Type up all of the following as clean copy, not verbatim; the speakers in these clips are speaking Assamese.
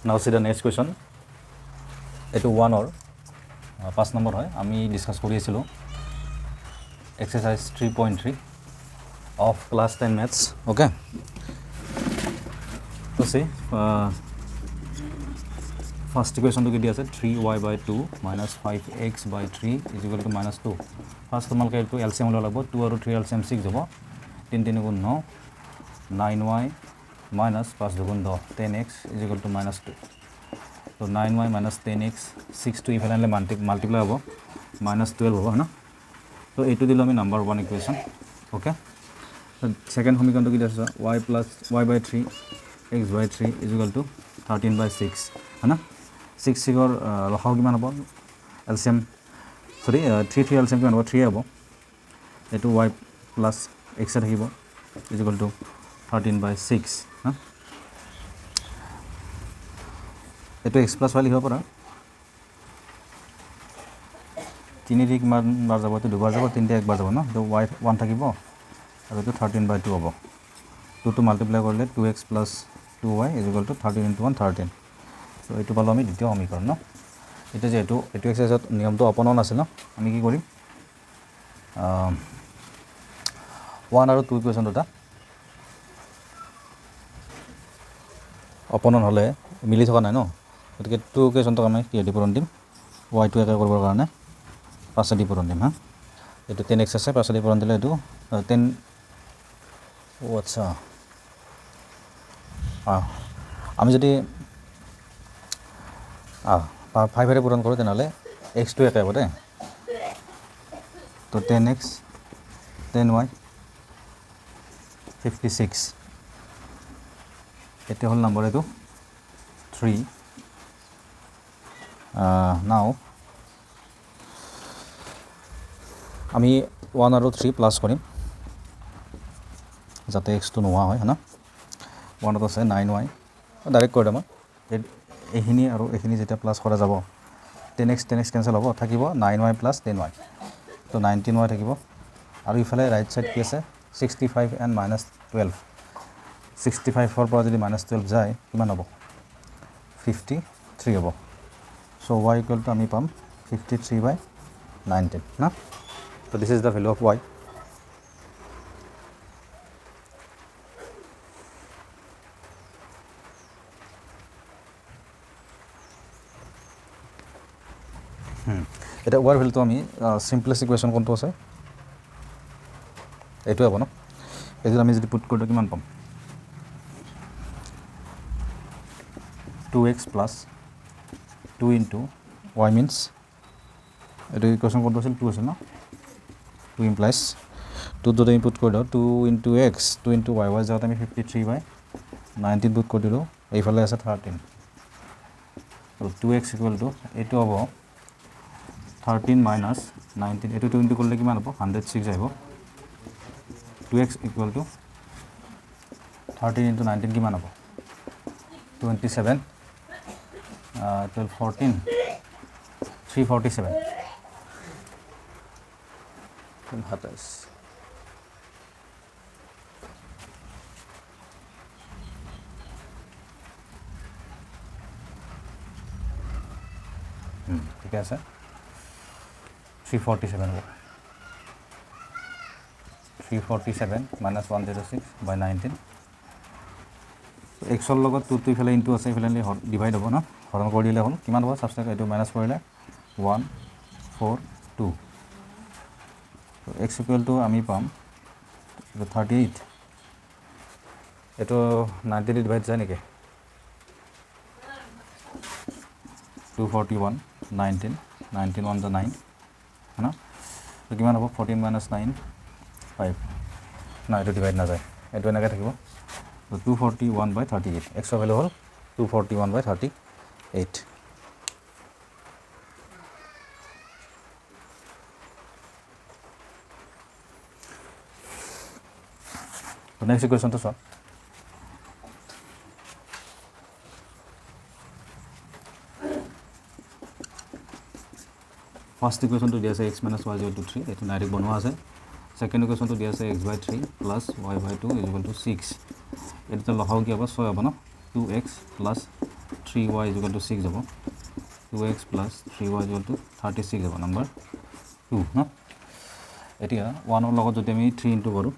Now see the next question. Etu 1 or 5 number hoy ami discuss kori asilo exercise 3.3 of class 10 maths. Okay, so see first equation to get 3y by 2 minus 5x by 3 is equal to minus 2. First tomal ke to LCM lo lagbo 2 aru 3 LCM 6 hobo 3 3 গুণ 9 9y minus 5 গুণ 10 10x is equal to minus 2. So 9y minus 10x 6 to ইফালে multiply hobo minus 12 hobo na. So এইটো দিলো আমি number 1 equation. Okay, so second সমীকৰণটো কি আছে y plus y by 3 x by 3 is equal to 13 by 6 है ना. 6 6 লখাও কিমান হ'ব LCM সরি 3 3 LCM কিমান হ'ব 3 হ'ব এটো y plus x থাকিব is equal to 13 by 6 হা. এটো x plus y লিখিব পাৰা 3 ৰ কিমান বাৰ যাব তো দুবাৰ যাব 3 তে একবাৰ যাব ন তো y 1 থাকিব আৰু তো 13 by 2 হ'ব 2 to multiply কৰিলে 2x plus 2y is equal to 13 into 1 13. So এইটো পালো আমি দ্বিতীয় সমীকৰণ ন. এটা যে এইটো এক্সাৰসাইজত নিয়মটো অপনন আছে ন আমি কি কৰিম 1 আৰু 2 ইকুৱেশ্যন দুটা অপনন হলে মিলি থকা নাই ন গতিকে 2 ইকুৱেশ্যনটো আমি কি পূৰণ দিম y টো একে কৰিবৰ কাৰণে 5 দি পূৰণ দিম হা. এইটো 10x আছে 5 দি পূৰণ দিলে এইটো 10 ও আচ্ছা আমি যদি 5 এৰে পূৰণ কৰোঁ তেনেহ'লে x টো একে হ'ব দে তো 10x 10y 56 এটা হল নম্বৰ এইটো 3 নাও আমি 1 আৰু 3 প্লাস কৰিম যাতে x টো নোহোৱা হয় না 1 আছে 9y ডাইৰেক্ট কৰি দিম এইখিনি আৰু এইখিনি যেতিয়া প্লাস কৰা যাব 10x কেনসেল হ'ব থাকিব 9y plus 10y তো 19y থাকিব আৰু ইফালে ৰাইট সাইড কি আছে 65 and minus 12 65 ৰ পৰা যদি minus 12 যায় কিমান হ'ব 53 হ'ব. So y equal to আমি পাম 53 by 19 না. So this is the value of y. এটা y ভ্যালুটো আমি সিম্পলেস্ট ইকুয়েশন কোনটো আছে এইটো হ'ব ন এদিন আমি যদি পুট কৰি কিমান পাম 2x plus 2 into y means এইটো ইকুয়েশন কোনটো আছিল 2 আছিল ন 2 implies 2 যদি ইনপুট কৰি দাও 2 into x 2 into y y যাওঁতে আমি 53 by 19 পুট কৰি দিলো এইফালে আছে 13 তো 2x equal to এইটো হ'ব 13 minus 19 এইটো 2 into করলে কিমান হ'ব 106 আহিব 2x equal to 13 into 19 কিমান হ'ব 27 12 14 347 27 ঠিক আছে 347 হবে 347 minus 106 by 19 x ৰ লগত 2 ইফালে ইনটু আছে ইফালে ডিভাইড হ'ব না হৰণ কৰি দিলে হ'ল কিমান হ'ব সাবস্ট্ৰাক্ট এটো মাইনাস কৰিলে 1 4 2 তো x equal to আমি পাম 38 এটো 90 দি ডিভাইড যায় নেকি 241 19 19 1 9 है ना तो किमान হ'ব 14 minus 9 5 না এটো ডিভাইড না যায় এটো এনেকৈ থাকিব তো 241 by 38 x value hall 241 by 38 তো নেক্সট ইকুয়েশন তো সব ফার্স্ট ইকুয়েশন তো দিয়া আছে x minus y equal to 3 এটো ডাইরেক্ট বনোৱা আছে সেকেন্ড ইকুয়েশন তো দিয়া আছে x by 3 plus y by 2 is equal to 6 এটা লখাও কি হ'ব 6 হ'ব না 2x plus 3 3y equal to 6 হ'ব 2x plus 3y equal to 36 হ'ব নাম্বাৰ 2 ন এতিয়া 1ৰ লগত যদি আমি 3 ইনটু কৰোঁ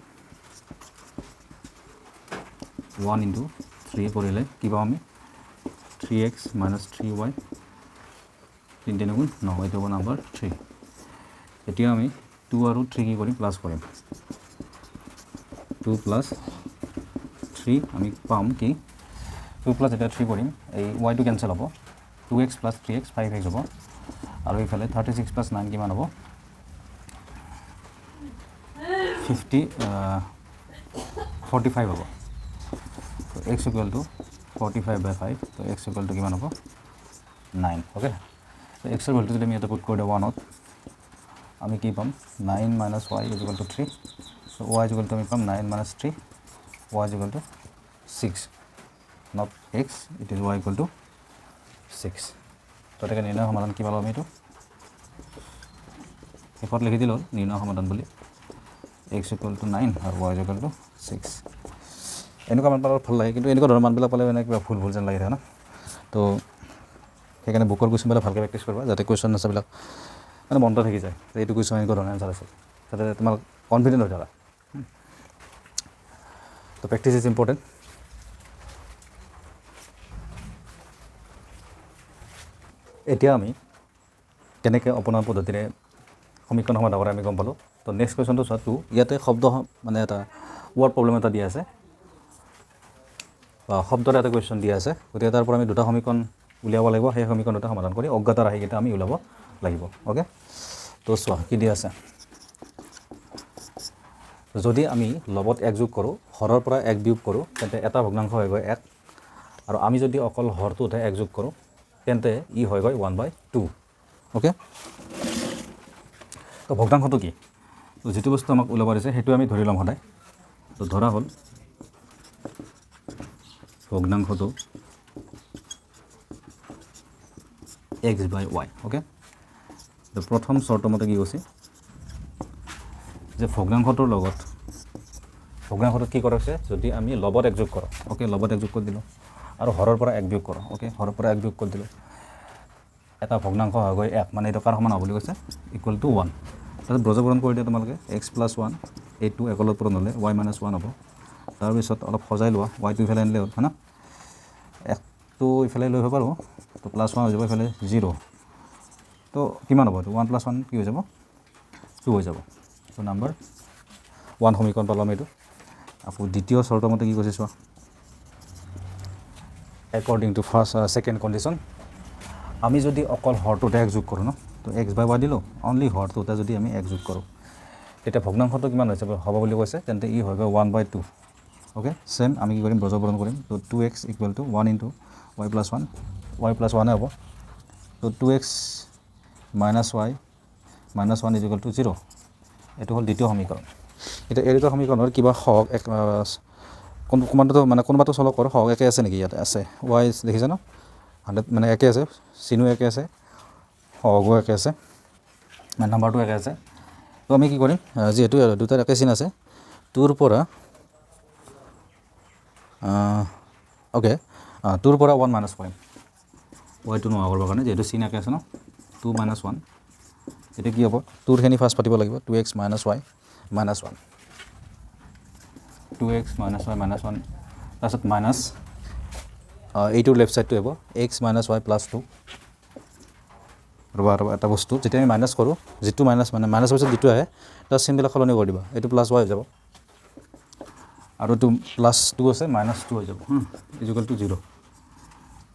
1 ইনটু 3 কৰিলে কি পাম আমি 3x minus 3y 3 গুণ 9 এইটো হ'ব নাম্বাৰ 3 এতিয়া আমি 2 আৰু 3 কি কৰিম প্লাছ কৰিম 2 প্লাছ 3 আমি পাম কি 2 প্লাছ এটা 3 কৰিম এই y টো কেনসেল হ'ব 2x প্লাছ 3x 5x হ'ব আৰু ইফালে 36 প্লাছ 9 কিমান হ'ব 45 হ'ব তো x ইকুৱেল টু 45/5 তো x ইকুৱেল টু কিমান হ'ব 9 ওকে তো x এর ভ্যালু যদি আমি এটা পুট করে দিও 1 আমি কি পাম 9 minus y equal to 3 so y equal to আমি পাম 9 minus 3 y equal to 6 not x it is y equal to 6 তো এটা নির্ণয় সমাধান কি পালো আমি এটো এফত লিখি দিলো নির্ণয় সমাধান বলি x equal to 9 are y equal to 6 এনেকুৱা মান পালে ভাল লাগে কিন্তু এনেকুৱা ধৰণৰ মানবিলাক পালে মানে কিবা ভুল যেন লাগি থাকে না তো সেইকাৰণে বুকৰ কুৱেশ্যনবিলাক ভালকৈ প্ৰেক্টিছ কৰিবা যাতে কুৱেশ্যন আনসাৰবিলাক মানে মনত থাকি যায় যে এইটো কুৱেশ্যন এনেকুৱা ধৰণৰ আনসাৰ আছে যাতে তোমাৰ কনফিডেন্ট হৈ থাকা তো প্ৰেক্টিছ ইজ ইম্পৰ্টেণ্ট এতিয়া আমি কেনেকৈ অপনৰ পদ্ধতিৰে সমীকৰণ সমাধান কৰে আমি গম পালোঁ তো নেক্সট কুৱেশ্যনটো চোৱা টু ইয়াতে শব্দ মানে এটা ৱৰ্ড প্ৰব্লেম এটা দিয়া আছে বা শব্দৰ এটা কুৱেশ্যন দিয়া আছে গতিকে তাৰ পৰা আমি দুটা সমীকৰণ উলিয়াব লাগিব সেই সমীকৰণ দুটা সমাধান কৰি অজ্ঞাত ৰাশিকেইটা আমি উলিয়াব লাগিব ওকে তো চোৱা কি দিয়া আছে যদি আমি লবত 1 যোগ কৰোঁ হৰৰ পৰা 1 বিয়োগ কৰোঁ তেন্তে এটা ভগ্নাংশ হৈ গৈ 1 আৰু আমি যদি অকল হৰটোতে 1 যোগ কৰোঁ তেন্তে ই হৈ গৈ 1/2 ওকে তো ভগ্নাংশটো কি তো যেটো বস্তু আমাক উলাব দিছে হেতু আমি ধৰি লম সদায় তো ধৰা হল ভগ্নাংশটো x/y ওকে তো প্ৰথম শৰ্ত মতে কি কৈছে যে ভগ্নাংশটোৰ লগত ভগ্নাংশটো কি কৰিছে যদি আমি লবত 1 যোগ কৰোঁ ওকে লবত 1 যোগ কৰি দিলো আৰু হৰৰ পৰা 1 বিয়োগ কৰোঁ ওকে হৰৰ পৰা 1 বিয়োগ কৰি দিলো এটা ভগ্নাংশ হৈ গৈ 1 মানে এটা কাৰ সমান হ'ব বুলি কৈছে ইকুৱেল টু 1 তাতে ব্ৰজপূৰণ কৰি দিয়া তোমালোকে x + 1 এইটো একলত পূৰণ হ'লে y - 1 হ'ব তাৰ পিছত অলপ সজাই লোৱা y টো ইফালে আনিলে হয় না 1 টো ইফালে লৈ হ'ব পাৰো তো +1 হৈ যাব ইফালে 0 তো কিমান হ'ব তো 1 + 1 কি হৈ যাব 2 হৈ যাব তো নাম্বাৰ 1 সমীকৰণ পালাম এইটো আকৌ দ্বিতীয় শৰ্ত মতে কি কৈছে চোৱা according to second condition আমি যদি অকল হৰটোতে 1 যোগ কৰোঁ ন তো x/y দিলো অনলি হৰটোতে যদি আমি 1 যোগ কৰোঁ তেতিয়া ভগ্নাংশটো কিমান হৈছে হ'ব বুলি কৈছে তেন্তে ই হৈ গৈ 1/2 ওকে সেম আমি কি কৰিম ব্ৰজপূৰণ কৰিম তো 2x = 1 * y + 1 y + 1 হ'ব তো 2x - y - 1 = 0 এটো হল দ্বিতীয় সমীকৰণ এটা এই দুটা সমীকৰণৰ কিবা হক কোনটো মানে কোনবাটো সলভ কৰ হক একে আছে নেকি ইয়াতে আছে y দেখিছা ন 100 মানে একে আছে চিনো একে আছে হগো একে আছে মানে নাম্বাৰটো একে আছে তো আমি কি কৰিম যেহেতু দুটাৰ একে চিন আছে 2 ৰ পৰা ওকে 2 ৰ পৰা 1 মাইনাস কৰিম y টো নোহোৱা কৰিবৰ কাৰণে যেহেতু চিন একে আছে ন 2 - 1 এটা কি হ'ব 2 ৰ খিনি ফাৰ্স্ট পাতিব লাগিব 2x - y - 1 2x - y - 1 তাৰপিছত মাইনাস এইটোৰ লেফট সাইডটো হ'ব x - y + 2 ৰবা এটা বস্তু যেতিয়া আমি মাইনাস কৰোঁ যেটো মাইনাস মানে মাইনাস হৈছে যেটো আহে তাৰ চিনবিলাক সলনি কৰি দিবা এইটো +y হৈ যাব আৰু তো +2 আছে -2 হৈ যাব ইকুৱেল টু 0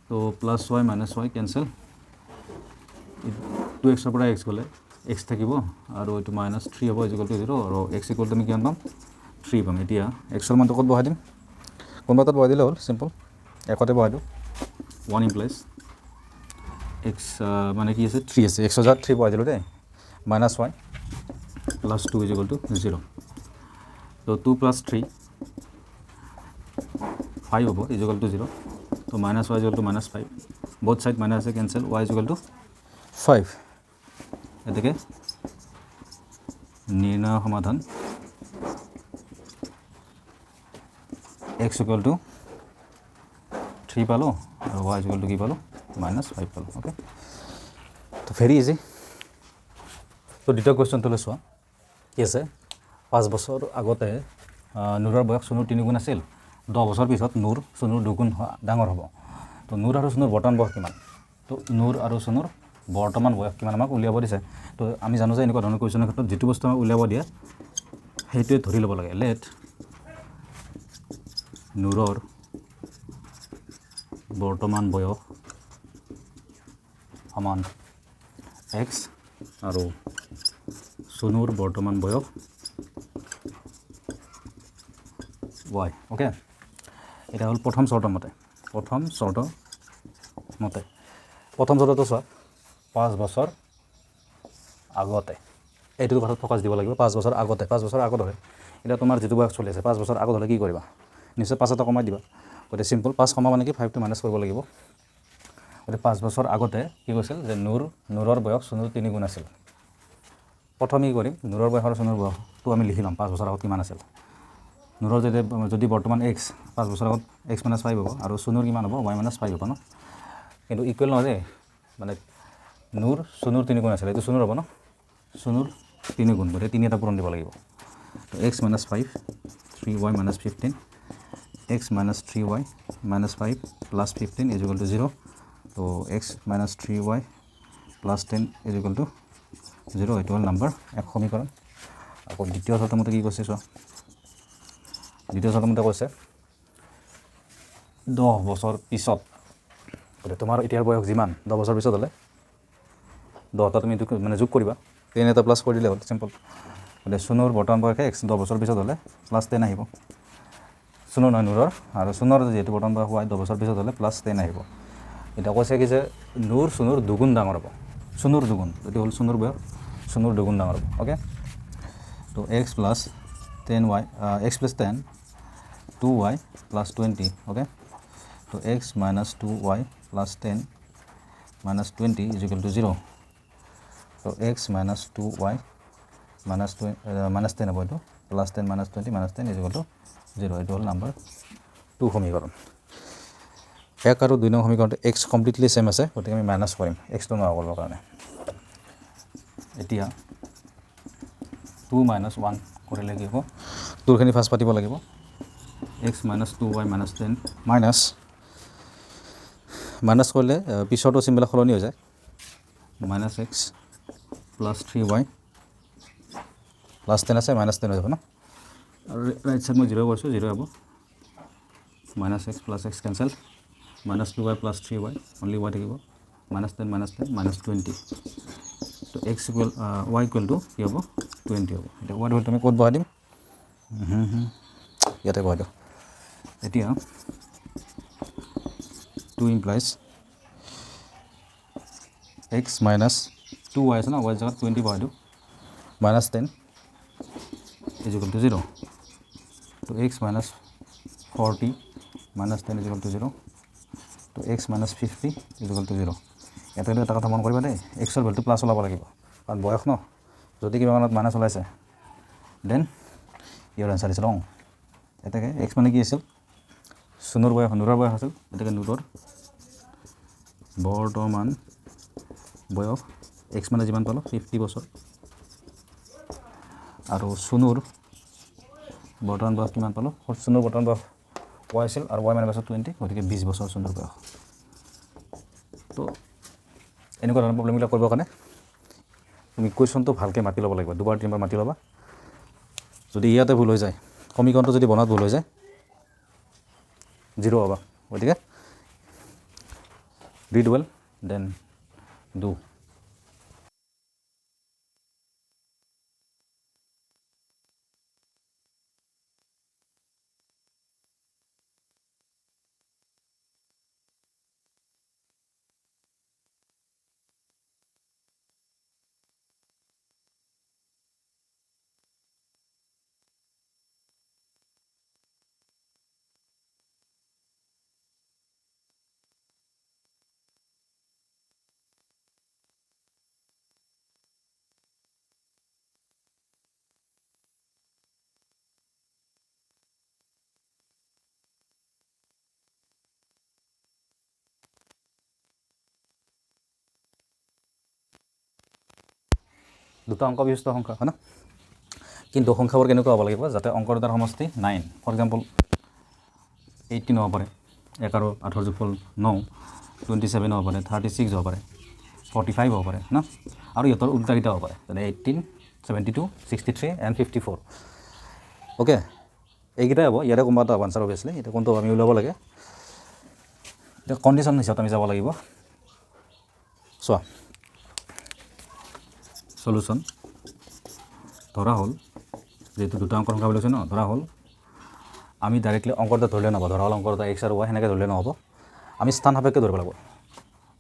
তো +y - y কেনসেল 2x ৰ পৰা x গলে x থাকিব আৰু এইটো -3 হ'ব ইকুৱেল টু 0 আৰু x ইকুৱেল টু আমি কিমান পাম 3 পাম এতিয়া x ৰ মানটো কত বহাই দিম কোনবাত বহাই দিলে হ'ল সিম্পল একতে বহাই দিও 1 implies x মানে কি আছে 3 আছে x * 3 বহাই দিলো দে -y + 2 = 0 তো 2 + 3 5 হ'ব ইকুৱেল টু 0 তো -y = -5 both side minus আছে cancel y = 5 এটাকে নির্ণয় সমাধান x = 3 পালো আৰু y ইকুৱেল টু কি পালোঁ -5 পালোঁ অ'কে তো ভেৰি ইজি তো দ্বিতীয় কুৱেশ্যনটোলৈ চোৱা কি আছে 5 বছৰ আগতে নুৰৰ বয়স চুনুৰ 3 গুণ আছিল 10 বছৰ পিছত নুৰ চুনুৰ 2 গুণ ডাঙৰ হ'ব তো নুৰ আৰু চুনুৰ বৰ্তমান বয়স কিমান তো নুৰ আৰু চুনুৰ বৰ্তমান বয়স কিমান আমাক উলিয়াব দিছে তো আমি জানো যে এনেকুৱা ধৰণৰ কুৱেশ্যনৰ ক্ষেত্ৰত যিটো বস্তু আমাক উলিয়াব দিয়ে সেইটোৱে ধৰি ল'ব লাগে লেট নুৰৰ বৰ্তমান বয়স সমান x আৰু চুনুৰ বৰ্তমান বয়স y অ'কে এটা হ'ল প্ৰথম চৰ্তৰ মতে প্ৰথম চৰ্তটো চোৱা 5 বছৰ আগতে এইটো কথাত ফ'কাছ দিব লাগিব 5 বছৰ আগতে 5 বছৰ আগত হয় এতিয়া তোমাৰ যিটো বয়স চলি আছে 5 বছৰ আগত হ'লে কি কৰিবা নিশ্চয় 5 এটা কমাই দিবা গতিকে চিম্পল 5 কমাব মানে কি 5টো মাইনাছ কৰিব লাগিব গতিকে 5 বছৰ আগতে কি কৈছিল যে নুৰৰ বয়স চুনুৰ 3 গুণ আছিল প্ৰথমে কি কৰিম নুৰৰ বয়স আৰু চুনুৰ বয়সটো আমি লিখি ল'ম 5 বছৰ আগত কিমান আছিল নুৰৰ যদি বৰ্তমান x 5 বছৰ আগত x - 5 হ'ব আৰু চুনুৰ কিমান হ'ব y - 5 হ'ব ন কিন্তু ইকুৱেল নহয় দেই মানে নুৰ চুনুৰ 3 গুণ আছিল এইটো চুনুৰ হ'ব ন চুনুৰ 3 গুণ গতিকে 3 এটা পূৰণ দিব লাগিব তো x - 5 3y - 15 x - 3y - 5 plus 15 is equal to 0 তো x - 3y plus 10 is equal to 0 এইটো হ'ল নাম্বাৰ এক সমীকৰণ আকৌ দ্বিতীয় শৰ্তমতে কি কৈছে চোৱা দ্বিতীয় শৰ্তমতে কৈছে 10 বছৰ পিছত গতিকে তোমাৰ এতিয়াৰ বয়স যিমান 10 বছৰ পিছত হ'লে 10টা তুমি মানে যোগ কৰিবা 10 এটা প্লাছ কৰি দিলে হ'ল চিম্পল গতিকে চুনুৰ বৰ্তমান বয়স x 10 বছৰ পিছত হ'লে প্লাছ 10 আহিব চুনুৰ নহয় নুৰৰ আৰু চুনুৰ যিহেতু বৰ্তমান বয়স y 10 বছৰ পিছত হ'লে প্লাছ 10 আহিব এতিয়া কৈছে কি যে নুৰ চুনুৰ দুগুণ ডাঙৰ হ'ব চুনুৰ দুগুণ এইটো হ'ল চুনুৰ বয়স চুনুৰ দুগুণ ডাঙৰ হ'ব অ'কে তো x plus 10y x plus 10 2y plus 20 okay so x minus 2y plus 10 minus 20 is equal to 0 so x minus 2y minus 10 about plus 10 minus 20 minus 10 is equal to 0 it will number 2 সমীকৰণ এক আৰু 2 নং সমীকৰণটো x কমপ্লিটলি সেম আছে গতিকে আমি মাইনাস কৰিম x টো নোহোৱা কৰিবৰ কাৰণে এতিয়া 2 minus 1 কৰিলে কি হ'ব টুৰখিনি ফাৰ্ষ্ট পাতিব লাগিব x minus 2y minus 10 minus কৰিলে পিছৰটো চিম্বল সলনি হৈ যায় minus x plus 3y plus 10 আছে minus 10 হৈ যাব ন আৰু ৰাইট সাইড মই 0 কৰিছোঁ 0 হ'ব minus x plus x cancel minus 2y plus 3y only y থাকিব minus 10 minus 20 তো x equal y equal to কি হ'ব 20 হ'ব এতিয়া y তুমি ক'ত বহাই দিম ইয়াতে বহাই দিওঁ এতিয়া 2 implies x minus 2y আছে না y জায়গাত 20 বহাই দিওঁ minus 10 is equal to 0 তো x minus 40 minus 10 is equal to 0 তো x minus 50 is equal to 0 ইয়াতে এটা কথা মন কৰিবা দেই x ৰ ভ্যালু প্লাস ওলাব লাগিব কাৰণ বয়স ন যদি কিবা মানত মাইনাস ওলাইছে দেন ইয়োৰ আনসাৰ ইজ ৰং এটাকে x মানে কি আছিল চুনুৰ বয়স নুৰৰ বয়স আছিল এটাকে নুৰৰ বৰ্তমান বয়স x মানে যিমান পালো 50 বছৰ আৰু চুনুৰ বৰ্তমান বয়স কিমান পালো চুনুৰ বৰ্তমান বয়স y আছিল আৰু y মানে পাছত 20 গতিকে 20 বছৰ চুনুৰ বয়স তো এনেকুৱা ধৰণৰ প্ৰব্লেমবিলাক কৰিবৰ কাৰণে তুমি কুৱেশ্যনটো ভালকৈ মাতি ল'ব লাগিব দুবাৰ তিনিবাৰ মাতি ল'বা যদি ইয়াতে ভুল হৈ যায় সমীকৰণটো যদি বনাত ভুল হৈ যায় 0 হ'বা গতিকে read well then do দুটা অংক বিশিষ্ট সংখ্যা হয় না কিন্তু সংখ্যাবোৰ কেনেকুৱা হ'ব লাগিব যাতে অংকৰ দুটাৰ সমষ্টি 9 ফৰ এক্সাম্পল 18 হ'ব পাৰে 1 আৰু 8 যোগফল 9 27 হ'ব পাৰে 36 হ'ব পাৰে 45 হ'ব পাৰে না আৰু ইহঁতৰ উল্টাকেইটা হ'ব পাৰে যেনে 18 72 63 এণ্ড 54 অ'কে এইকেইটাই হ'ব ইয়াৰে কোনোবা এটা আনচাৰ অভিয়াছলি এতিয়া কোনটো আমি ওলাব লাগে এতিয়া কণ্ডিশ্যন হিচাপত আমি যাব লাগিব চোৱা সলিউশ্যন ধৰা হ'ল যেহেতু দুটা অংকৰ সংখ্যা ওলাইছে ন ধৰা হ'ল আমি ডাইৰেক্টলি অংকৰ এটা ধৰিলে নহ'ব ধৰা হ'ল অংকৰ এটা এক্স আৰু ৱাই সেনেকৈ ধৰিলে নহ'ব আমি স্থান সাপেক্ষে ধৰিব লাগিব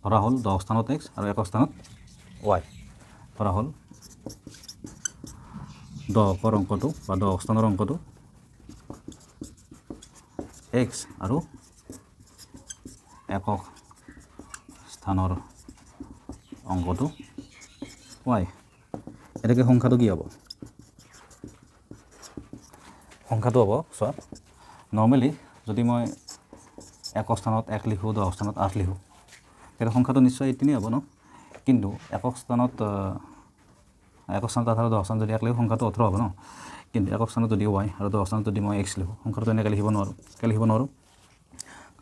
ধৰা হ'ল 10 স্থানত এক্স আৰু 1 স্থানত ৱাই ধৰা হ'ল 10ৰ অংকটো বা 10 স্থানৰ অংকটো এক্স আৰু 1 স্থানৰ অংকটো ৱাই এটাকে সংখ্যাটো কি হ'ব সংখ্যাটো হ'ব চোৱা নৰ্মেলি যদি মই 1 স্থানত 1 লিখোঁ 10 স্থানত 8 লিখোঁ তেতিয়া সংখ্যাটো নিশ্চয় 18 হ'ব ন কিন্তু 1 স্থানত 8 আৰু 10 স্থানত যদি 1 লিখোঁ সংখ্যাটো 18 হ'ব ন কিন্তু 1 স্থানত যদি ৱাই আৰু 10 স্থানত যদি মই এক্স লিখোঁ সংখ্যাটো এনেকৈ লিখিব নোৱাৰোঁ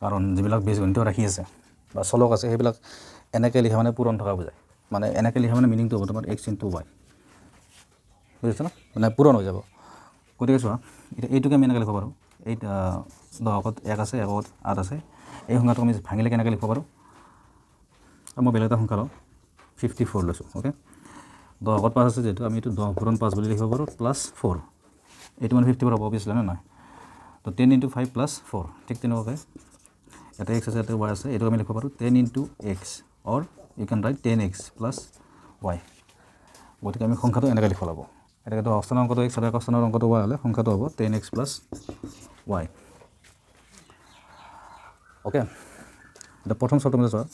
কাৰণ যিবিলাক বীজগণিত ৰাখি আছে বা চলক আছে সেইবিলাক এনেকৈ লিখা মানে পূৰণ থকা বুজায় মানে এনেকৈ লিখা মানে মিনিংটো হ'ব তোমাৰ এক্স ইনটু ৱাই বুজিছে ন মানে পূৰণ হৈ যাব গতিকে চোৱা এতিয়া এইটোকে আমি এনেকৈ লিখিব পাৰোঁ এই 10ত 1 আছে 1ত 8 আছে এই সংখ্যাটো আমি ভাঙিলে কেনেকৈ লিখিব পাৰোঁ মই বেলেগ এটা সংখ্যা লওঁ 54 লৈছোঁ অ'কে 10ত 5 আছে যিহেতু আমি এইটো 10 পূৰণ 5 বুলি লিখিব পাৰোঁ প্লাছ 4 এইটো মানে 54 হ'ব অভিয়াছলি নে নহয় তো 10 × 5 প্লাছ 4 ঠিক তেনেকুৱাকৈ এটা এক্স আছে এটা ৱাই আছে এইটো আমি লিখিব পাৰোঁ 10 × x or you can write 10x plus y গতিকে আমি সংখ্যাটো এনেকৈ লিখিব লাগিব এটাকে 10 স্থানৰ অংকটো এক্স আৰু 1 স্থানৰ অংকটো ৱাই হ'লে সংখ্যাটো হ'ব 10x প্লাছ ৱাই অ'কে এতিয়া প্ৰথম চৰ্ত মতে চোৱা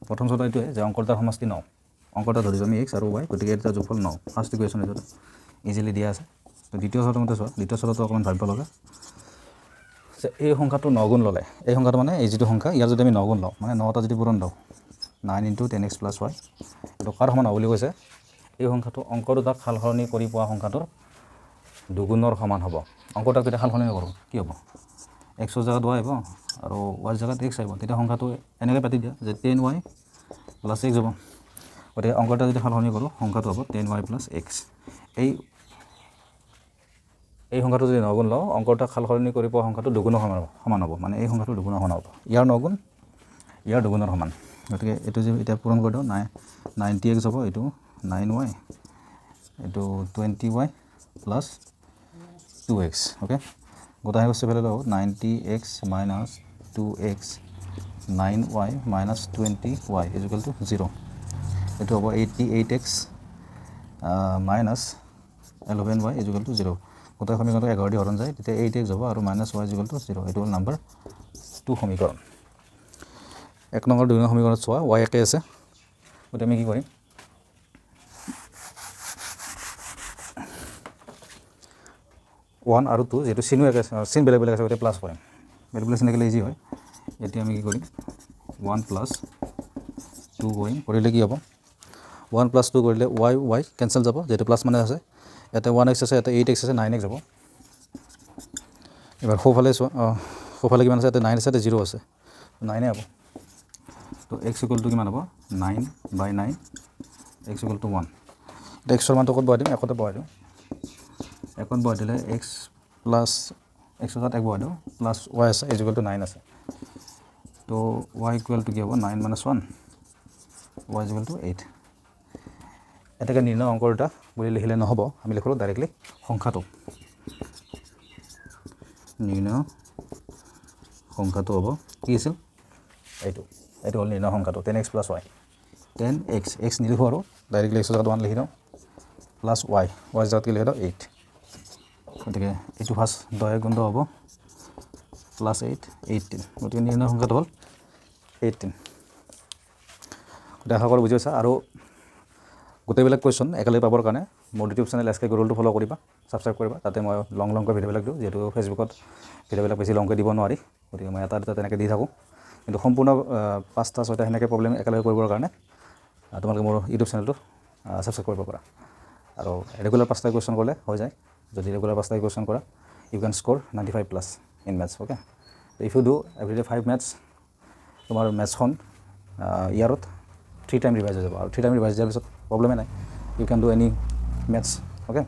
প্ৰথম চৰ্ত এইটোৱে যে অংকৰ দুটাৰ সমষ্টি 9 অংকৰ এটা ধৰিছোঁ আমি এক্স আৰু ৱাই গতিকে এটা যোগফল 9 ফাৰ্ষ্ট ইকুৱেশ্যন এইটো ইজিলি দিয়া আছে তো দ্বিতীয় চৰ্ত মতে চোৱা দ্বিতীয় চৰ্তটো অকণমান ভাবিব লগা যে এই সংখ্যাটো 9 গুণ ল'লে এই সংখ্যাটো মানে এই যিটো সংখ্যা ইয়াৰ যদি আমি 9 গুণ লওঁ মানে 9টা যদি পূৰণ দিওঁ 9 × 10x প্লাছ ৱাই এইটো কাৰ সমান হ'ব বুলি কৈছে এই সংখ্যাটো অংক দুটাক সাল সলনি কৰি পোৱা সংখ্যাটোৰ দুগুণৰ সমান হ'ব অংক দুটাক যেতিয়া সাল সলনি কৰোঁ কি হ'ব এক্সৰ জেগাত ৱাই আহিব আৰু ৱাইৰ জেগাত এক্স আহিব তেতিয়া সংখ্যাটো এনেকৈ পাতি দিয়া যে 10y প্লাছ এক্স হ'ব গতিকে অংক দুটা যদি সাল সলনি কৰোঁ সংখ্যাটো হ'ব 10y প্লাছ এক্স এই সংখ্যাটো যদি 9 গুণ লওঁ অংক দুটাক সাল সলনি কৰি পোৱা সংখ্যাটো দুগুণৰ সমান হ'ব মানে এই সংখ্যাটো দুগুণৰ সমান হ'ব ইয়াৰ 9 গুণ ইয়াৰ দুগুণৰ সমান গতিকে এইটো যদি এতিয়া পূৰণ কৰি দিওঁ 90x হ'ব এইটো 9y এইটো 20y প্লাছ 2x অ'কে গোটাই বস্তু পেলাই লওঁ 90x minus 2x 9y minus 20y equal to 0 এইটো হ'ব 88x minus 11y equal to 0 গোটাই সমীকৰণটো 11 দি হৰণ যায় তেতিয়া 8x হ'ব আৰু মাইনাছ y ইকুৱেল টু 0 এইটো হ'ল নাম্বাৰ 2 সমীকৰণ 1 নম্বৰ 2 নম্বৰ সমীকৰণত চোৱা y একে আছে গতিকে আমি কি কৰিম 1 আৰু 2 যেহেতু চিনো একে চিন বেলেগ বেলেগ আছে গতিকে প্লাছ কৰিম বেলেগ বেলেগ চিন থাকিলে ইজি হয় এতিয়া আমি কি কৰিম 1 প্লাছ 2 কৰিলে কি হ'ব 1 প্লাছ 2 কৰিলে y কেঞ্চেল যাব যেহেতু প্লাছ মানে আছে ইয়াতে 1x আছে ইয়াতে 8x আছে 9x যাব এবাৰ সোঁফালে চোৱা সোঁফালে কিমান আছে ইয়াতে 9 আছে ইয়াতে 0 আছে 9 হ'ব তো x ইকুৱেল টু কিমান হ'ব 9/9 x ইকুৱেল টু 1 এতিয়া xৰ মানটো ক'ত বহাই দিম একতে বহাই দিওঁ একত বহাই দিলে x প্লাছ x ৰ তাত 1 বহাই দিওঁ প্লাছ y আছে ইকুৱেল টু 9 আছে তো y ইকুৱেল টু কি হ'ব 9 - 1 y ইকুৱেল টু 8 এটাকে নিৰ্ণয় অংক দুটা বুলি লিখিলে নহ'ব আমি লিখিলোঁ ডাইৰেক্টলি সংখ্যাটো নিৰ্ণয় সংখ্যাটো হ'ব কি আছিল এইটো হ'ল নিৰ্ণয় সংখ্যাটো 10x plus y 10x x নিলিখোঁ আৰু ডাইৰেক্টলি x জেগাত 1 লিখি দিওঁ প্লাছ y জেগাত কি লিখি দিওঁ 8 গতিকে এইটো ফাৰ্ষ্ট 10 গুণ হ'ব প্লাছ 8 18 গতিকে নিৰ্ণয় সংখ্যাটো হ'ল 18 গতিকে আশা কৰোঁ বুজি পাইছা আৰু গোটেইবিলাক কুৱেশ্যন একেলগে পাবৰ কাৰণে মোৰ ইউটিউব চেনেল SK গুৰুলটো ফ'ল' কৰিবা ছাবস্ক্ৰাইব কৰিবা তাতে মই লংকৈ ভিডিঅ'বিলাক দিওঁ যিহেতু ফেচবুকত ভিডিঅ'বিলাক বেছি লংকৈ দিব নোৱাৰি গতিকে মই এটা দুটা তেনেকৈ দি থাকোঁ কিন্তু সম্পূৰ্ণ 5টা 6টা সেনেকৈ প্ৰব্লেম একেলগে কৰিবৰ কাৰণে তোমালোকে মোৰ ইউটিউব চেনেলটো ছাবস্ক্ৰাইব কৰিব পাৰা আৰু ৰেগুলাৰ 5টা কুৱেশ্যন কৰিলে হৈ যায় যদি ৰেগুলাৰ 5টা কুৱেশ্যন কৰা you can score 95+ in maths okay if you do everyday 5 maths তোমাৰ মেথছখন ইয়াৰত 3 টাইম ৰিভাইজ হৈ যাব আৰু 3 টাইম ৰিভাইজ দিয়াৰ পিছত প্ৰব্লেমেই নাই you can do any maths okay